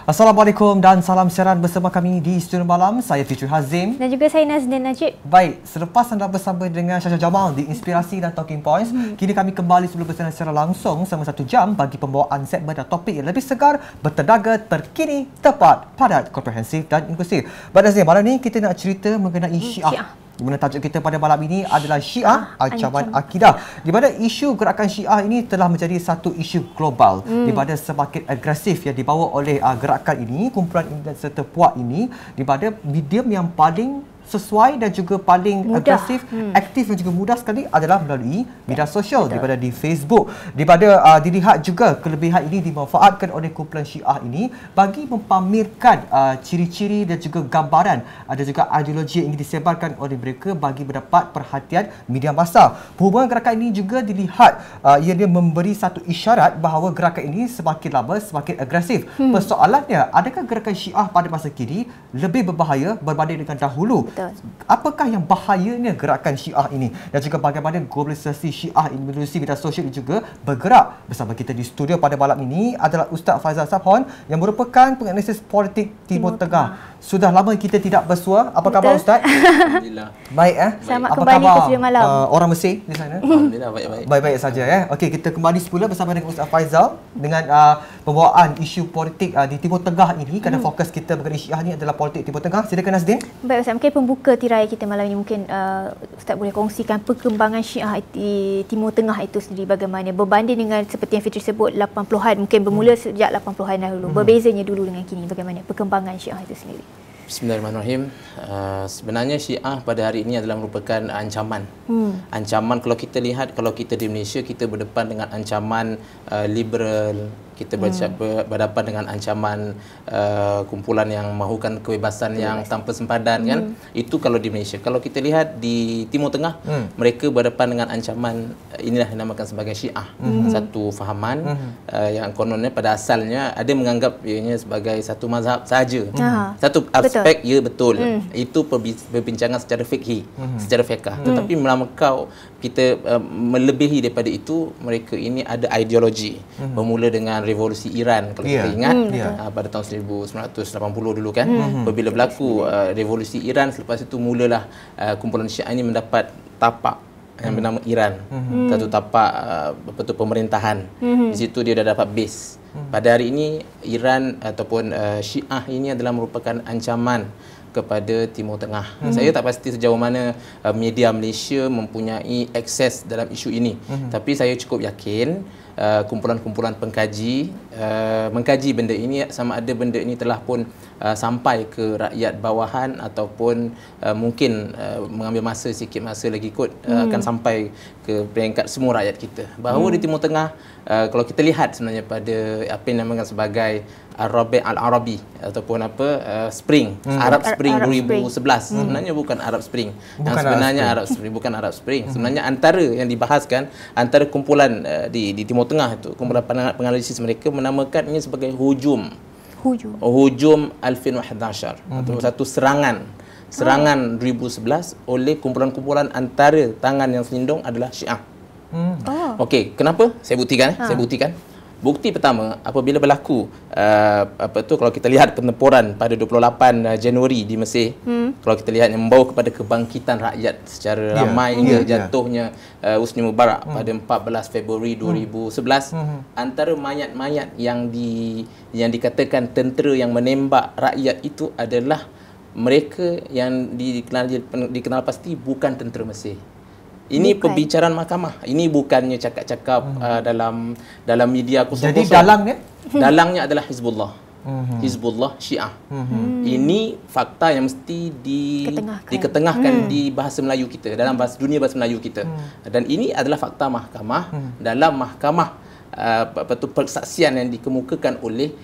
Assalamualaikum dan salam siaran bersama kami di Studio Malam. Saya Fitri Hazim. Dan juga saya Nazdin Najib. Baik, selepas anda bersama dengan Syasha Jamal di Inspirasi dan Talking Points, kini kami kembali sebelum bersiaran secara langsung selama 1 jam bagi pembawaan segmen dan topik yang lebih segar, bertenaga, terkini, tepat, padat, komprehensif dan inklusif. Baik Nazdin, malam ni kita nak cerita mengenai Syiah. Di mana tajuk kita pada malam ini adalah Syiah, Ancaman Akidah. Di mana isu gerakan Syiah ini telah menjadi satu isu global. Di mana semakin agresif yang dibawa oleh gerakan ini, kumpulan ini dan serta puak ini, di mana medium yang paling sesuai dan juga paling agresif, aktif dan juga mudah sekali adalah melalui media sosial, di mana di Facebook. Di mana dilihat juga kelebihan ini dimanfaatkan oleh kumpulan Syiah ini bagi mempamerkan ciri-ciri dan juga gambaran ada juga ideologi yang ingin disebarkan oleh mereka bagi mendapat perhatian media massa. Perhubungan gerakan ini juga dilihat ia memberi satu isyarat bahawa gerakan ini semakin lama semakin agresif. Persoalannya, adakah gerakan Syiah pada masa kini lebih berbahaya berbanding dengan dahulu? Apakah yang bahayanya gerakan Syiah ini dan juga bagaimana globalisasi Syiah ini melalui media sosial juga bergerak? Bersama kita di studio pada malam ini adalah Ustaz Faizal Sabhon yang merupakan penganalisis politik Timur Tengah. Sudah lama kita tidak bersua. Apa khabar Ustaz? Alhamdulillah. Baik Selamat apa kembali khabar ke Studio Malam. Orang Mesir di sana? Alhamdulillah baik-baik. Baik-baik saja Okey, kita kembali semula bersama dengan Ustaz Faizal dengan pembawaan isu politik di Timur Tengah ini, kerana fokus kita mengenai Syiah ini adalah politik Timur Tengah. Silakan Nazdin. Baik Ustaz, mungkin pembuka tirai kita malam ini mungkin Ustaz boleh kongsikan perkembangan Syiah di Timur Tengah itu sendiri bagaimana berbanding dengan seperti yang Fitri sebut 80-an, mungkin bermula sejak 80-an dahulu. Berbezanya dulu dengan kini, bagaimana perkembangan Syiah itu sendiri? Bismillahirrahmanirrahim. Sebenarnya Syiah pada hari ini adalah merupakan ancaman. Ancaman kalau kita lihat, kalau kita di Malaysia, kita berdepan dengan ancaman liberal, kita berhadapan dengan ancaman kumpulan yang mahukan kebebasan yang tanpa sempadan kan. Itu kalau di Malaysia. Kalau kita lihat di Timur Tengah, mereka berhadapan dengan ancaman inilah yang dinamakan sebagai Syiah. Satu fahaman yang kononnya pada asalnya ada menganggap ianya sebagai satu mazhab sahaja. Satu aspek ya betul. Itu perbincangan secara fikih, secara fiqh. Tetapi melangkau kita melebihi daripada itu, mereka ini ada ideologi. Bermula dengan revolusi Iran kalau kita ingat pada tahun 1980 dulu kan, apabila berlaku revolusi Iran, selepas itu mulalah kumpulan Syiah ini mendapat tapak yang bernama Iran, satu tapak pemerintahan. Di situ dia dah dapat base. Pada hari ini Iran ataupun Syiah ini adalah merupakan ancaman kepada Timur Tengah. Saya tak pasti sejauh mana media Malaysia mempunyai akses dalam isu ini. Tapi saya cukup yakin kumpulan-kumpulan pengkaji mengkaji benda ini, sama ada benda ini telah pun sampai ke rakyat bawahan ataupun mungkin mengambil masa, sikit masa lagi kot akan sampai ke peringkat semua rakyat kita. Bahawa di Timur Tengah, kalau kita lihat sebenarnya pada apa yang dinamakan sebagai Rabi' al-Arabi ataupun Spring, Arab Spring 2011. Sebenarnya bukan Arab Spring. Yang sebenarnya Arab Spring bukan Arab Spring. Sebenarnya antara yang dibahaskan antara kumpulan di Timur Tengah itu, kumpulan penganalisis mereka menamakannya sebagai hujum Al-11 atau satu serangan 2011 oleh kumpulan-kumpulan antara tangan yang selindung adalah Syiah. Okey, kenapa? Saya buktikan. Bukti pertama, apabila berlaku kalau kita lihat pentempuran pada 28 Januari di Mesir, kalau kita lihat yang membawa kepada kebangkitan rakyat secara ramai hingga jatuhnya Husni Mubarak pada 14 Februari 2011, antara mayat-mayat yang dikatakan tentera yang menembak rakyat itu adalah mereka yang dikenal pasti bukan tentera Mesir. Ini pembicaraan mahkamah. Ini bukannya cakap-cakap dalam media kosong-kosong. Jadi dalangnya adalah Hizbullah. Hizbullah Syiah. Ini fakta yang mesti diketengahkan di bahasa Melayu kita, dalam dunia bahasa Melayu kita. Dan ini adalah fakta mahkamah dalam mahkamah persaksian yang dikemukakan oleh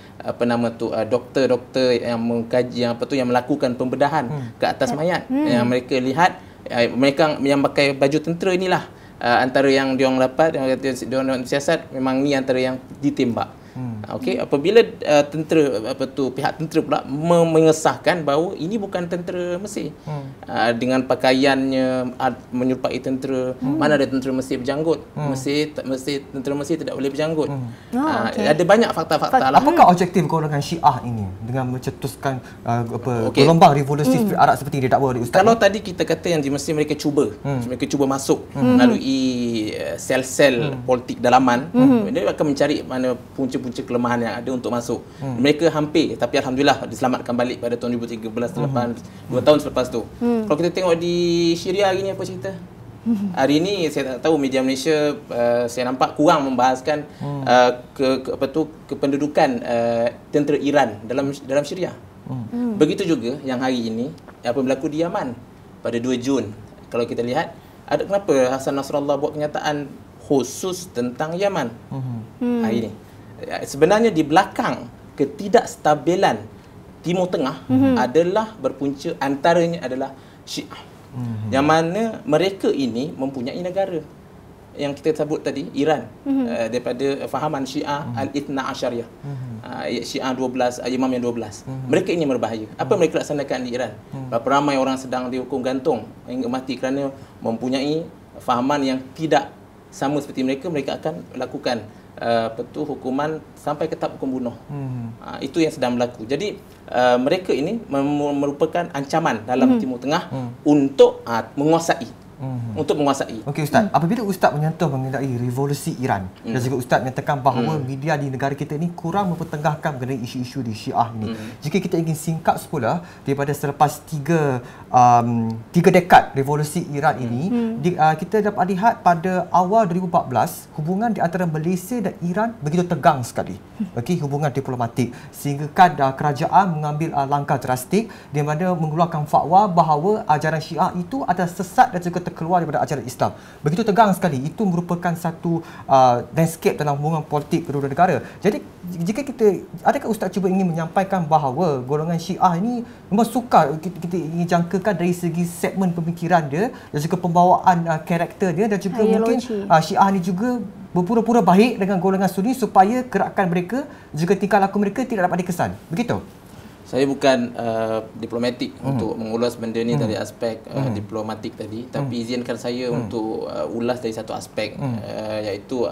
doktor-doktor yang mengkaji yang melakukan pembedahan ke atas mayat. Yang mereka lihat, mereka yang pakai baju tentera inilah antara yang diorang dapat, diorang siasat, memang ni antara yang ditembak. Okey, apabila pihak tentera pula mengesahkan bahawa ini bukan tentera Mesir. Dengan pakaiannya menyerupai tentera, mana ada tentera Mesir berjanggut. Tentera Mesir tidak boleh berjanggut. Ada banyak fakta-fakta lah. Apakah objektif golongan Syiah ini dengan mencetuskan gelombang revolusi Arab seperti yang didakwa oleh Ustaz? Kalau tadi kita kata yang di Mesir mereka cuba masuk melalui sel-sel politik dalaman, dia akan mencari mana punca-punca kelemahan yang ada untuk masuk. Mereka hampir, tapi alhamdulillah diselamatkan balik pada tahun 2013 selepas 2 tahun selepas tu. Kalau kita tengok di Syria hari ni apa cerita? Hari ini saya tak tahu media Malaysia saya nampak kurang membahaskan kependudukan tentera Iran dalam Syria. Begitu juga yang hari ini apa berlaku di Yaman pada 2 Jun. Kalau kita lihat, kenapa Hassan Nasrallah buat kenyataan khusus tentang Yaman hari ini? Sebenarnya di belakang ketidakstabilan Timur Tengah adalah berpunca antaranya adalah Syiah. Yang mana mereka ini mempunyai negara yang kita sebut tadi, Iran, daripada fahaman Syiah Al-Ithna Asyariyah, Syiah 12, Imam yang 12. Mereka ini berbahaya. Apa mereka laksanakan di Iran? Berapa ramai orang sedang dihukum gantung hingga mati kerana mempunyai fahaman yang tidak sama seperti mereka akan lakukan hukuman sampai ke tahap hukum bunuh. Itu yang sedang berlaku. Jadi mereka ini merupakan ancaman dalam Timur Tengah untuk menguasai. Okey Ustaz, apabila Ustaz menyentuh mengenai revolusi Iran dan juga Ustaz menyatakan bahawa media di negara kita ini kurang mempertengahkan mengenai isu-isu di Syiah ini. Jika kita ingin singkat semula daripada selepas 3 dekad revolusi Iran ini, kita dapat lihat pada awal 2014 hubungan di antara Malaysia dan Iran begitu tegang sekali. Okey, hubungan diplomatik sehingga kerajaan mengambil langkah drastik di mana mengeluarkan fatwa bahawa ajaran Syiah itu adalah sesat dan juga terkeluar daripada ajaran Islam. Begitu tegang sekali. Itu merupakan satu landscape dalam hubungan politik kedua negara. Jadi jika adakah Ustaz cuba ingin menyampaikan bahawa golongan Syiah ini memang sukar kita ingin jangkakan dari segi segmen pemikiran dia dan juga pembawaan karakter dia dan juga mungkin Syiah ini juga berpura-pura baik dengan golongan Sunni supaya gerakan mereka juga tingkah laku mereka tidak dapat dikesan. Begitu? Saya bukan diplomatik untuk mengulas benda ni dari aspek diplomatik tadi, tapi izinkan saya untuk ulas dari satu aspek iaitu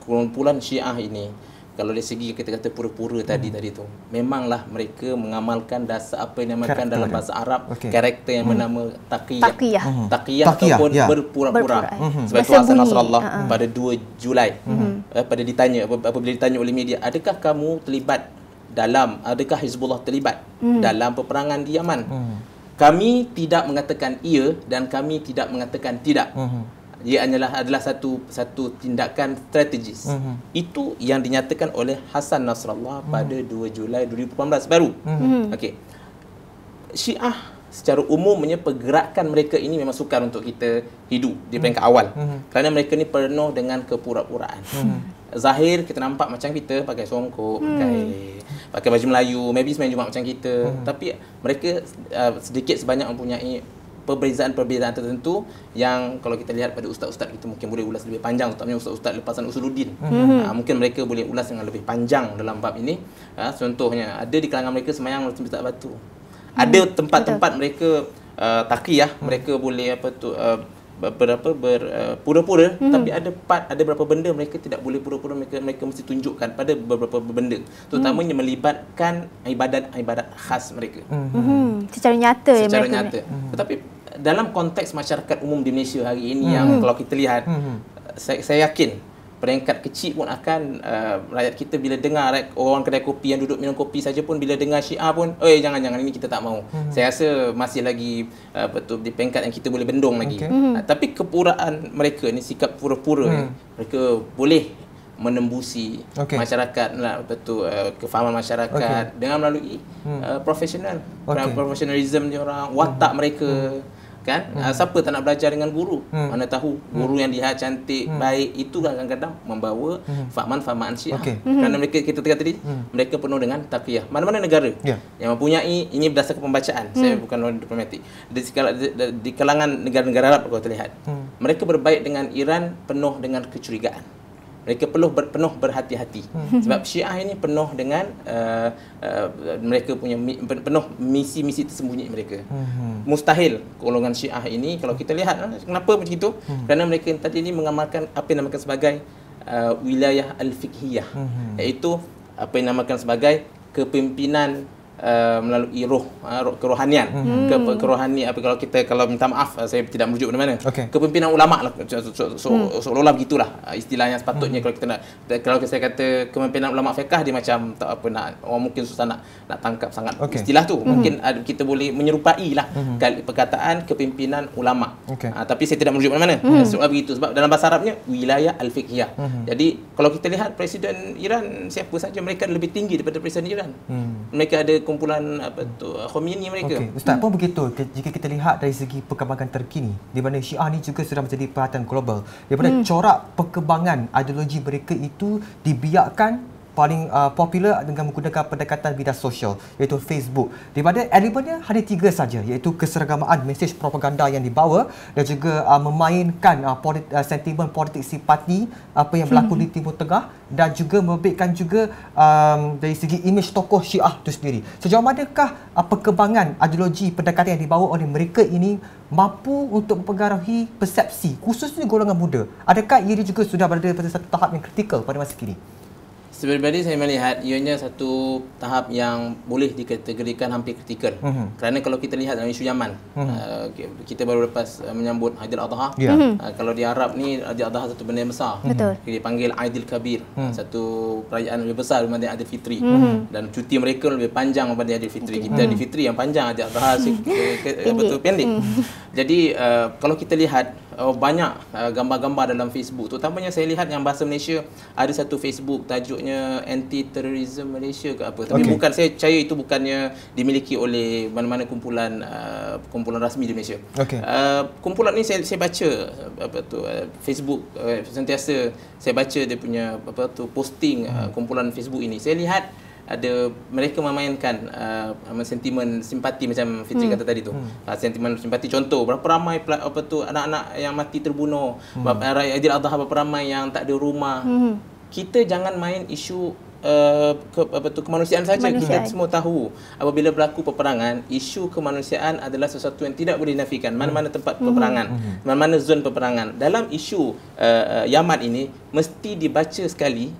kumpulan Syiah ini. Kalau dari segi kita kata pura-pura tadi tu, memanglah mereka mengamalkan dasar apa yang dinamakan dalam bahasa Arab karakter yang bernama taqiyah ataupun berpura-pura. Sebab itu Hassan Nasrallah pada 2 Julai apabila ditanya oleh media, adakah kamu terlibat adakah Hizbullah terlibat dalam peperangan di Yaman? Kami tidak mengatakan iya dan kami tidak mengatakan tidak. Ia adalah satu tindakan strategis. Itu yang dinyatakan oleh Hassan Nasrallah pada 2 Julai 2018 baru. Okey. Syiah secara umumnya pergerakan mereka ini memang sukar untuk kita hidup di peringkat awal. Kerana mereka ni penuh dengan kepura-puraan. Zahir kita nampak macam kita pakai songkok, pakai baju Melayu, maybe semain juga macam kita. Tapi mereka sedikit sebanyak mempunyai perbezaan-perbezaan tertentu yang kalau kita lihat pada ustaz-ustaz kita mungkin boleh ulas lebih panjang, terutamanya ustaz-ustaz lepasan Usuluddin. Mungkin mereka boleh ulas dengan lebih panjang dalam bab ini. Contohnya ada di kalangan mereka sembahyang macam tak batu. Ada tempat-tempat mereka taqiyah, mereka boleh berpura-pura, tapi ada beberapa benda mereka tidak boleh pura-pura, mereka mesti tunjukkan pada beberapa benda, terutamanya melibatkan ibadat khas mereka. Secara nyata secara nyata. Tetapi dalam konteks masyarakat umum di Malaysia hari ini yang kalau kita lihat, saya yakin peringkat kecil pun akan rakyat kita bila dengar orang kedai kopi yang duduk minum kopi saja pun bila dengar Syiah pun, jangan ini kita tak mau. Saya rasa masih lagi di peringkat yang kita boleh bendung lagi. Tapi kepuraan mereka ni, sikap pura-pura mereka boleh menembusi masyarakat, kefahaman masyarakat dengan melalui profesionalism dia orang, watak mereka. Siapa tak nak belajar dengan guru? Mana tahu guru yang dilihat cantik, baik, itu kadang-kadang membawa fahaman-fahaman Syiah. Kerana mereka, kita kata tadi, mereka penuh dengan taqiyah. Mana-mana negara yang mempunyai, ini berdasarkan pembacaan, saya bukan orang diplomatik, di kalangan negara-negara Arab kalau terlihat, mereka berbaik dengan Iran penuh dengan kecurigaan. mereka penuh berhati-hati. Sebab Syiah ini penuh dengan mereka punya penuh misi-misi tersembunyi mereka. Mustahil golongan Syiah ini, kalau kita lihat kenapa begitu? Kerana mereka tadi ini mengamalkan apa yang dinamakan sebagai wilayah al-fiqhiyah, iaitu apa yang dinamakan sebagai kepimpinan melalui kerohanian. Kerohanian, apa kalau minta maaf saya tidak merujuk mana-mana. Kepimpinan ulama lah, seolah-olah begitulah istilahnya sepatutnya. Kalau saya kata kepimpinan ulama fiqh, dia macam tak apa nak, orang mungkin susah nak tangkap sangat istilah tu. Mungkin kita boleh menyerupai lah perkataan kepimpinan ulama. Tapi saya tidak merujuk mana-mana. Sebab begitu, sebab dalam bahasa Arabnya wilayah al-fiqhiyah. Jadi kalau kita lihat Presiden Iran siapa saja, mereka lebih tinggi daripada Presiden Iran. Mereka ada kumpulan Khomeini mereka. Ustaz pun begitu. Jika kita lihat dari segi perkembangan terkini, di mana Syiah ni juga sudah menjadi perhatian global, di mana corak perkembangan ideologi mereka itu dibiarkan paling popular dengan menggunakan pendekatan bidang sosial, iaitu Facebook. Di mana elemennya hanya 3 saja, iaitu keseragamaan mesej propaganda yang dibawa dan juga memainkan sentimen politik simpati apa yang berlaku di Timur Tengah, dan juga memberikan juga dari segi imej tokoh Syiah itu sendiri. Sejauh manakah perkembangan ideologi pendekatan yang dibawa oleh mereka ini mampu untuk mempengaruhi persepsi khususnya golongan muda? Adakah ia juga sudah berada pada satu tahap yang kritikal pada masa kini? Sebenarnya saya melihat ianya satu tahap yang boleh dikategorikan hampir kritikal. Kerana kalau kita lihat dalam isu Yaman, kita baru lepas menyambut Aidil-Adha. Kalau di Arab ni Aidil-Adha satu benda yang besar. Dia panggil Aidil Kabir, satu perayaan lebih besar daripada Aidil Fitri. Dan cuti mereka lebih panjang daripada Aidil Fitri. Kita Aidil Fitri yang panjang, Aidil-Adha betul pendek. Jadi kalau kita lihat banyak gambar-gambar dalam Facebook, terutamanya saya lihat yang bahasa Malaysia, ada satu Facebook tajuknya Anti-Terrorism Malaysia ke apa, tapi bukan, saya percaya itu bukannya dimiliki oleh mana-mana kumpulan rasmi di Malaysia. Kumpulan ni saya baca Facebook, sentiasa saya baca dia punya posting kumpulan Facebook ini. Saya lihat ada mereka memainkan sentimen simpati macam Fitri kata tadi tu. Sentimen simpati, contoh berapa ramai anak-anak yang mati terbunuh, Aidil-Adha berapa ramai yang tak ada rumah. Kita jangan main isu kemanusiaan saja. Kita semua tahu apabila berlaku peperangan, isu kemanusiaan adalah sesuatu yang tidak boleh dinafikan. Mana-mana tempat peperangan, mana-mana zon peperangan. Dalam isu Yaman ini mesti dibaca sekali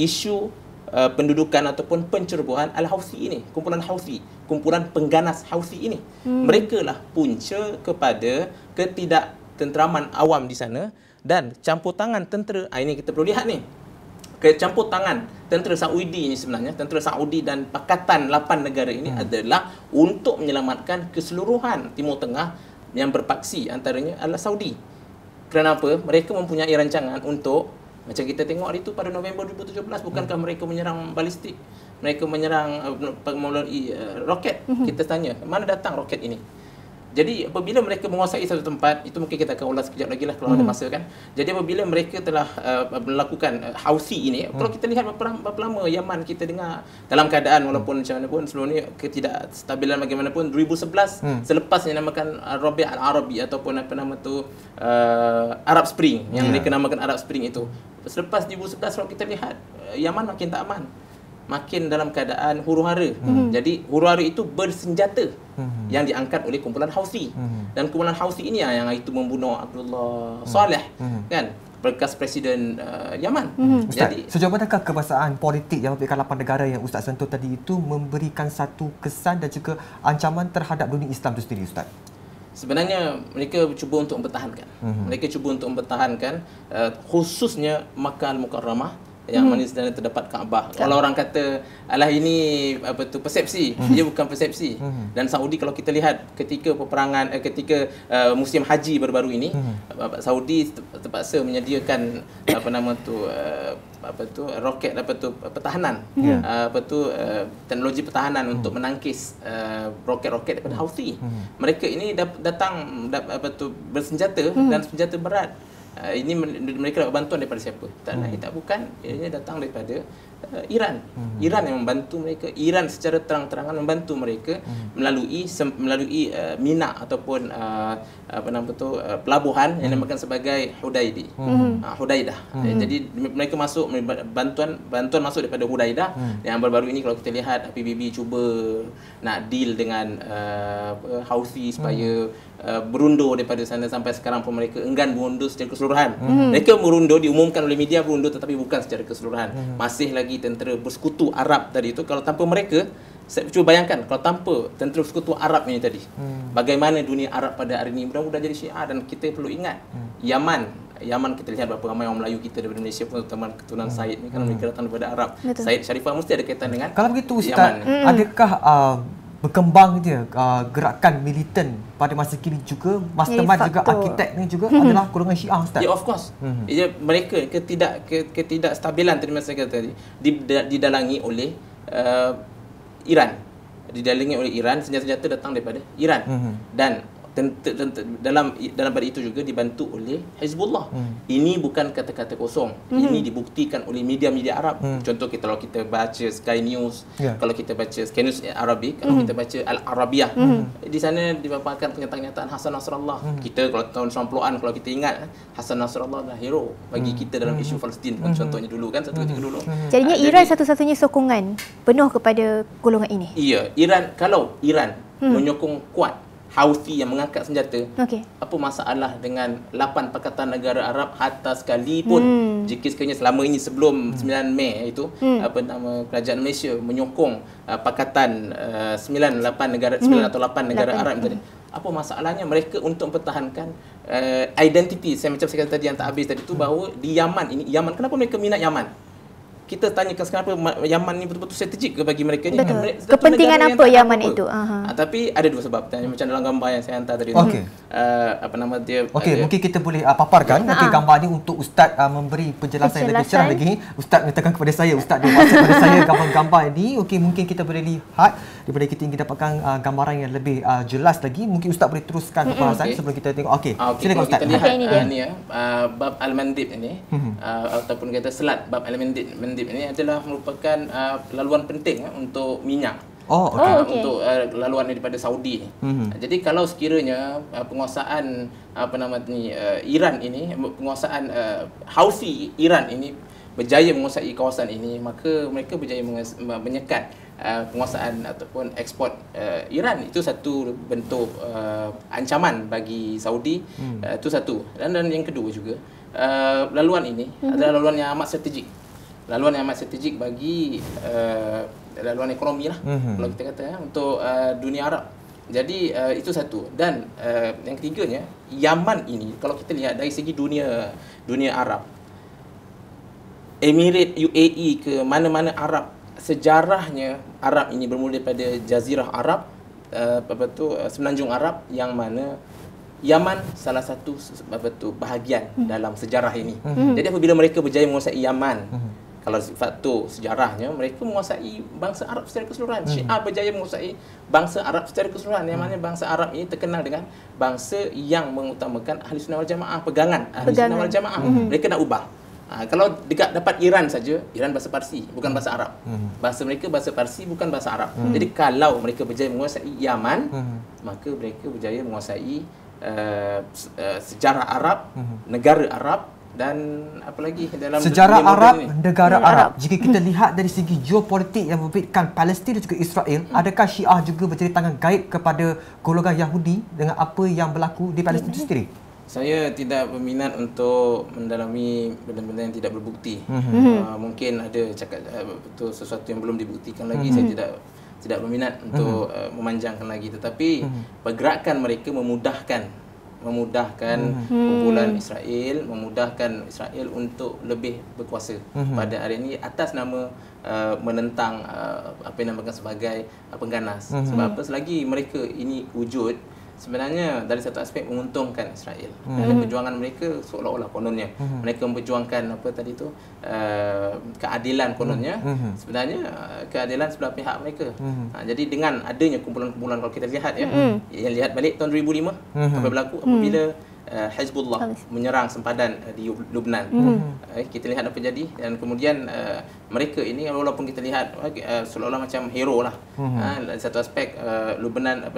isu pendudukan ataupun pencerobohan Al-Houthi ini, kumpulan Houthi, kumpulan pengganas Houthi ini. Mereka lah punca kepada ketidaktenteraman awam di sana dan campur tangan tentera. Ini kita perlu lihat ni. Campur tangan tentera Saudi ini sebenarnya, tentera Saudi dan Pakatan 8 negara ini adalah untuk menyelamatkan keseluruhan Timur Tengah yang berpaksi antaranya adalah Saudi. Kerana apa? Mereka mempunyai rancangan untuk, macam kita tengok hari itu pada November 2017, bukankah mereka menyerang balistik? Mereka menyerang melalui roket. Kita tanya, mana datang roket ini? Jadi apabila mereka menguasai satu tempat, itu mungkin kita akan ulas sekejap lagi lah kalau ada masa kan. Jadi apabila mereka telah melakukan Houthi ini, kalau kita lihat berapa lama Yaman kita dengar dalam keadaan, walaupun macam mana pun sebelum ni ketidakstabilan bagaimanapun, 2011 selepas yang dinamakan Rabi' al-Arabi ataupun apa nama tu Arab Spring, yang mereka namakan Arab Spring itu. Selepas 2011 kalau kita lihat Yaman makin tak aman, makin dalam keadaan huru-hara. Jadi huru-hara itu bersenjata yang diangkat oleh kumpulan Houthi. Dan kumpulan Houthi ini yang itu membunuh Abdullah Saleh, kan, bekas Presiden Yaman. Ustaz, sejauh manakah kebahasaan politik yang memberikan 8 negara yang Ustaz sentuh tadi itu memberikan satu kesan dan juga ancaman terhadap dunia Islam itu sendiri, Ustaz? Sebenarnya mereka cuba untuk mempertahankan. Mereka cuba untuk mempertahankan khususnya Makkah Al-Mukarramah yang mana sebenarnya terdapat Kaabah. Kalau orang kata alah ini persepsi, dia bukan persepsi. Dan Saudi kalau kita lihat ketika peperangan ketika musim haji baru-baru ini, Saudi terpaksa menyediakan roket pertahanan, teknologi pertahanan untuk menangkis roket-roket daripada Houthi. Mereka ini datang bersenjata dan senjata berat. Ini mereka dapat bantuan daripada siapa? Tak lain tak bukan, ianya datang daripada Iran. Iran yang membantu mereka. Iran secara terang-terangan membantu mereka melalui mina ataupun pelabuhan yang dinamakan sebagai Hudaidah. Jadi mereka masuk bantuan masuk daripada Hudaidah. Yang baru-baru ini kalau kita lihat PBB cuba nak deal dengan Houthi supaya berundur daripada sana, sampai sekarang pun mereka enggan berundur secara keseluruhan. Mereka berundur, diumumkan oleh media berundur, tetapi bukan secara keseluruhan. Masih lagi tentera bersekutu Arab tadi itu. Kalau tanpa mereka, saya cuba bayangkan kalau tanpa tentera bersekutu Arab ini tadi, bagaimana dunia Arab pada hari ini. Mudah-mudahan jadi Syiah. Dan kita perlu ingat Yaman kita lihat berapa ramai orang Melayu kita daripada Malaysia pun, terutama keturunan Said ni kan, mereka datang daripada Arab. Betul. Said Sharifah mesti ada kaitan dengan Kalau begitu Ustaz, Yaman. adakah berkembang dia gerakan militan pada masa kini juga, mastermind juga, arkitek ni juga adalah golongan Syiah Ustaz? Ya, of course. Mereka ketidakstabilan tadi masa kata tadi didalangi oleh Iran. Didalangi oleh Iran, senjata-senjata datang daripada Iran. Dan dalam pada itu juga dibantu oleh Hizbullah. Ini bukan kata-kata kosong. Ini dibuktikan oleh media-media Arab. Contoh kalau kita baca Sky News, kalau kita baca Sky News Arabic, kalau kita baca Al-Arabiyah, di sana dipaparkan pernyataan Hasan Nasrallah. Kita kalau tahun 90-an kalau kita ingat, Hasan Nasrallah adalah hero bagi kita dalam isu Palestin. Contohnya dulu kan, satu ketika dulu. Jadinya Iran satu-satunya sokongan penuh kepada golongan ini. Iya, kalau Iran menyokong kuat Houthi yang mengangkat senjata, apa masalah dengan 8 Pakatan Negara Arab hatta sekalipun jika sekiranya selama ini sebelum 9 Mei itu kerajaan Malaysia menyokong Pakatan 9 atau 8 negara Arab tadi. Apa masalahnya mereka untuk mempertahankan identiti, saya macam saya kata tadi yang tak habis tadi tu, bahawa di Yaman, kenapa mereka minat Yaman? Kita tanyakan kenapa Yaman ni betul-betul strategik ke bagi mereka ni. Kepentingan apa Yaman itu? Tapi ada dua sebab. Macam dalam gambar yang saya hantar tadi. Mungkin kita boleh paparkan gambar ni untuk Ustaz memberi penjelasan yang lebih cerah lagi. Ustaz menyatakan kepada saya, Ustaz dia WhatsApp kepada saya gambar-gambar ni. Mungkin kita boleh lihat daripada kita ingin dapatkan gambaran yang lebih jelas lagi. Mungkin Ustaz boleh teruskan pembahasan sebelum kita tengok. Silakan Ustaz. Kita lihat ni bab Al-Mandib ini ataupun kata selat bab Al-Mandib ini adalah merupakan laluan penting untuk minyak. Untuk laluan daripada Saudi ni. Jadi kalau sekiranya penguasaan Iran ini, penguasaan Houthi Iran ini berjaya menguasai kawasan ini, maka mereka berjaya menyekat penguasaan ataupun ekspor Iran. Itu satu bentuk ancaman bagi Saudi. Itu satu. Dan yang kedua juga, laluan ini adalah laluan yang amat strategik. Laluan yang amat strategik bagi laluan ekonomi lah, kalau kita kata untuk dunia Arab. Jadi itu satu. Dan yang ketiganya, Yaman ini kalau kita lihat dari segi dunia Arab, Emirat UAE ke mana-mana Arab, sejarahnya Arab ini bermula daripada Jazirah Arab, Semenanjung Arab, yang mana Yaman salah satu bahagian dalam sejarah ini. Jadi apabila mereka berjaya menguasai Yaman, kalau faktor sejarahnya, mereka menguasai bangsa Arab secara keseluruhan. Syiah berjaya menguasai bangsa Arab secara keseluruhan. Yang mana bangsa Arab ini terkenal dengan bangsa yang mengutamakan Ahli Sunnah wal Jamaah, pegangan Ahli Sunnah wal Jamaah. Mereka nak ubah. Kalau dekat dapat Iran saja, Iran bahasa Parsi, bukan bahasa Arab. Bahasa mereka bahasa Parsi, bukan bahasa Arab. Jadi kalau mereka berjaya menguasai Yaman, maka mereka berjaya menguasai sejarah Arab, negara Arab, dan apa lagi dalam sejarah Arab, negara Arab. Jika kita lihat dari segi geopolitik yang membedakan Palestin dan juga Israel, adakah Syiah juga berjari tangan gaib kepada golongan Yahudi dengan apa yang berlaku di Palestin itu sendiri? Saya tidak berminat untuk mendalami benda-benda yang tidak berbukti. Mungkin ada betul sesuatu yang belum dibuktikan lagi. Saya tidak berminat untuk memanjangkan lagi. Tetapi pergerakan mereka memudahkan kumpulan Israel, memudahkan Israel untuk lebih berkuasa pada hari ini atas nama menentang apa yang dinamakan sebagai pengganas. Sebab apa, selagi mereka ini wujud, sebenarnya dari satu aspek menguntungkan Israel. Dalam perjuangan mereka seolah-olah kononnya mereka memperjuangkan apa tadi tu, keadilan kononnya, sebenarnya keadilan sebelah pihak mereka. Jadi dengan adanya kumpulan-kumpulan, kalau kita lihat yang lihat balik tahun 2005 apa berlaku apabila Hizbullah menyerang sempadan di Lebanon. Kita lihat apa jadi, dan kemudian mereka ini walaupun kita lihat seolah-olah macam hero lah. Satu aspek Lebanon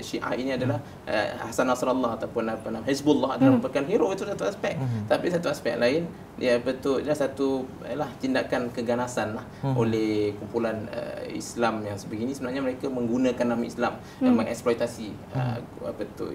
Syiah ini adalah Hasan Nasrallah ataupun Hizbullah adalah merupakan hero, itu satu aspek. Tapi satu aspek lain dia betulnya satu tindakan keganasan lah oleh kumpulan Islam yang sebegini. Sebenarnya mereka menggunakan nama Islam dan mengeksploitasi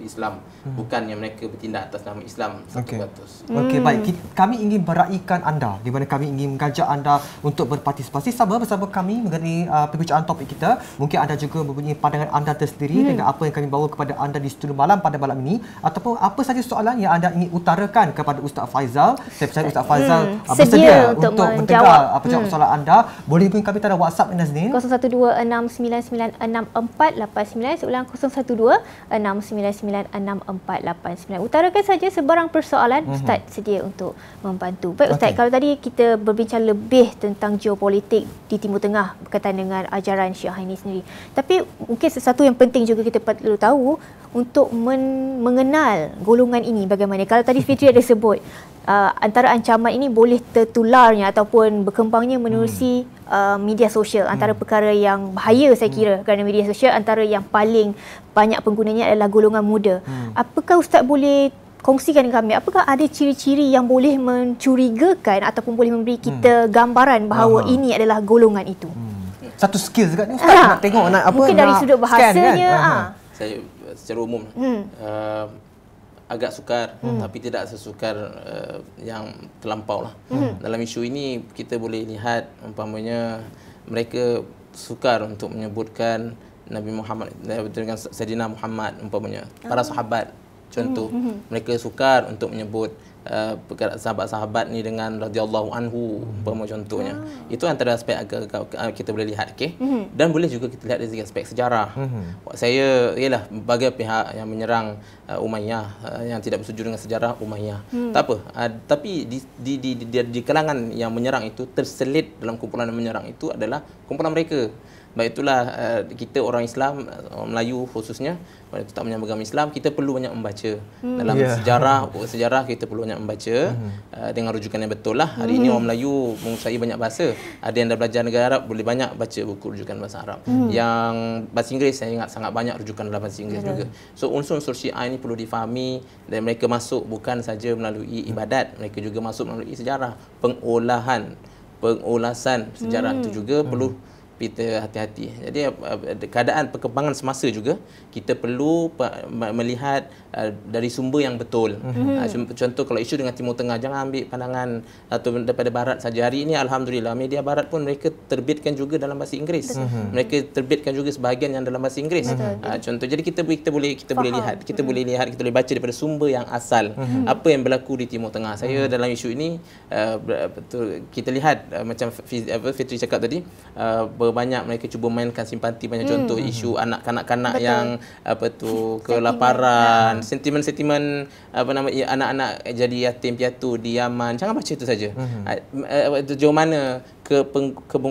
Islam, bukannya mereka bertindak atas nama Islam 100%. Okey, baik. Kami ingin meraihkan anda, di mana kami ingin mengajak anda untuk berpartisipasi bersama kami mengenai perbincangan topik kita. Mungkin anda juga mempunyai pandangan anda tersendiri dengan apa yang kami bawa kepada anda di studio malam pada malam ini, ataupun apa saja soalan yang anda ingin utarakan kepada Ustaz Faizal. Saya percaya Ustaz Faizal bersedia untuk mendengar jawab soalan anda. Boleh hubungi kami pada WhatsApp Nazneen 0126996489. Seulang 0126996489. Utarakan saja sebarang persoalan, Ustaz sedia untuk membantu. Baik Ustaz, kalau tadi kita berbincang lebih tentang geopolitik di Timur Tengah berkaitan dengan ajaran Syiah ini sendiri. Tapi mungkin sesuatu yang penting juga kita perlu tahu untuk mengenal golongan ini bagaimana. Kalau tadi Fitri ada sebut antara ancaman ini boleh tertularnya ataupun berkembangnya menerusi media sosial. Antara perkara yang bahaya saya kira kerana media sosial, antara yang paling banyak penggunanya adalah golongan muda. Apakah Ustaz boleh kongsikan dengan kami, apakah ada ciri-ciri yang boleh mencurigakan ataupun boleh memberi kita gambaran bahawa ini adalah golongan itu? Satu skill juga ni Ustaz, nak tengok mungkin dari sudut bahasanya Saya secara umum agak sukar, tapi tidak sesukar yang terlampau lah. Dalam isu ini kita boleh lihat umpamanya mereka sukar untuk menyebutkan Nabi Muhammad dengan Sayyidina Muhammad, umpamanya para sahabat. Contoh, mereka sukar untuk menyebut sahabat-sahabat ni dengan radhiyallahu anhu, umpama contohnya. Itu antara aspek kita boleh lihat, okey. Dan boleh juga kita lihat dari segi aspek sejarah. Saya ialah bagi pihak yang menyerang Umayyah, yang tidak bersetuju dengan sejarah Umayyah. Tak apa, tapi di kalangan yang menyerang itu, terselit dalam kumpulan yang menyerang itu adalah kumpulan mereka. Baik, itulah kita orang Islam, orang Melayu khususnya, orang tak menyambut agama Islam, kita perlu banyak membaca. Dalam sejarah kita perlu banyak membaca dengan rujukan yang betul lah. Hari ini orang Melayu menguasai banyak bahasa. Ada yang dah belajar negara Arab, boleh banyak baca buku rujukan bahasa Arab. Yang bahasa Inggeris, saya ingat sangat banyak rujukan dalam bahasa Inggeris juga. So unsur-unsur Syiah ini perlu difahami, dan mereka masuk bukan saja melalui ibadat, mereka juga masuk melalui sejarah. Pengulasan sejarah itu juga perlu kita hati-hati. Jadi keadaan perkembangan semasa juga kita perlu melihat dari sumber yang betul. Contoh kalau isu dengan Timur Tengah, jangan ambil pandangan atau daripada barat saja. Hari ini alhamdulillah media barat pun mereka terbitkan juga dalam bahasa Inggeris. Mereka terbitkan juga sebahagian yang dalam bahasa Inggeris. Contoh, jadi kita boleh lihat, kita boleh baca daripada sumber yang asal. Apa yang berlaku di Timur Tengah. Saya dalam isu ini betul kita lihat macam Fitri cakap tadi, banyak mereka cuba mainkan simpati, banyak contoh isu anak-kanak yang kelaparan, sentimen-sentimen anak-anak jadi yatim piatu di Yaman. Jangan baca itu saja. Sejauh mana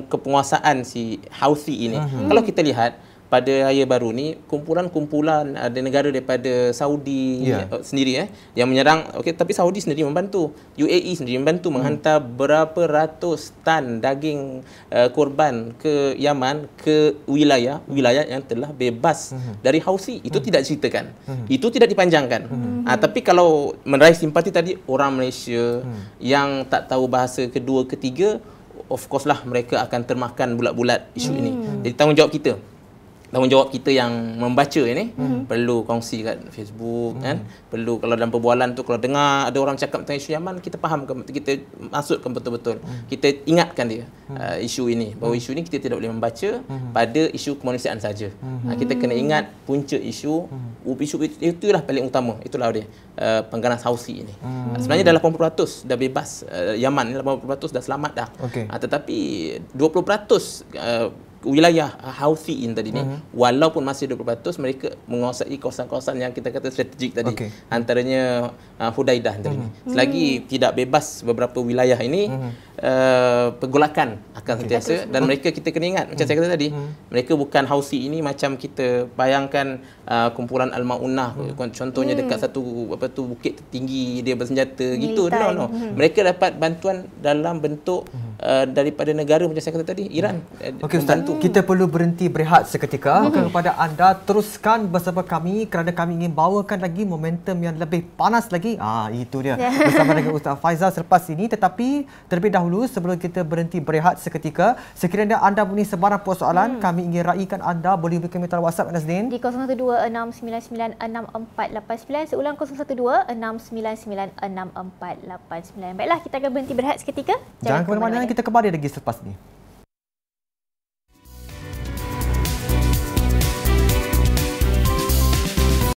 kepenguasaan si Houthi ini. Kalau kita lihat pada raya baru ni, kumpulan-kumpulan ada negara daripada Saudi sendiri yang menyerang, tapi Saudi sendiri membantu, UAE sendiri membantu menghantar berapa ratus tan daging korban ke Yaman, ke wilayah yang telah bebas dari Houthi. Itu tidak diceritakan, itu tidak dipanjangkan. Tapi kalau meraih simpati tadi, orang Malaysia yang tak tahu bahasa kedua ketiga, of course lah mereka akan termakan bulat-bulat isu ini. Jadi tanggungjawab kita yang membaca ini perlu kongsi kat Facebook, kan. Perlu kalau dalam perbualan tu, kalau dengar ada orang cakap tentang isu Yaman, kita fahamkan, kita masukkan betul-betul, kita ingatkan dia isu ini, bahawa isu ini kita tidak boleh membaca pada isu kemanusiaan saja. Kita kena ingat punca isu itulah paling utama, itulah dia pengganas Houthi ini. Sebenarnya dah 80% dah bebas, Yaman ni 80% dah selamat dah. Tetapi 20% wilayah Houthi tadi ni, walaupun masih 20%, mereka menguasai kawasan-kawasan yang kita kata strategik tadi. Antaranya Hudaidah tadi ni. Selagi tidak bebas beberapa wilayah ini, pergolakan akan sentiasa, dan mereka, kita kena ingat macam saya kata tadi, mereka bukan Houthi ini macam kita bayangkan kumpulan Al-Maunah contohnya dekat satu bukit tertinggi dia bersenjata gitu. No. Mereka dapat bantuan dalam bentuk daripada negara macam saya kata tadi, Iran. Okey Ustaz, kita perlu berhenti berehat seketika. Kepada anda, teruskan bersama kami kerana kami ingin bawakan lagi momentum yang lebih panas lagi. Itu dia. Bersama dengan Ustaz Faizal selepas ini. Tetapi terlebih dahulu, sebelum kita berhenti berehat seketika, sekiranya anda punya sebarang persoalan, kami ingin raikan anda, boleh beri kami WhatsApp Nazdin di 0126996489. Seulang 0126996489. Baiklah, kita akan berhenti berehat seketika. Jangan ke mana-mana, kita kembali lagi selepas ini.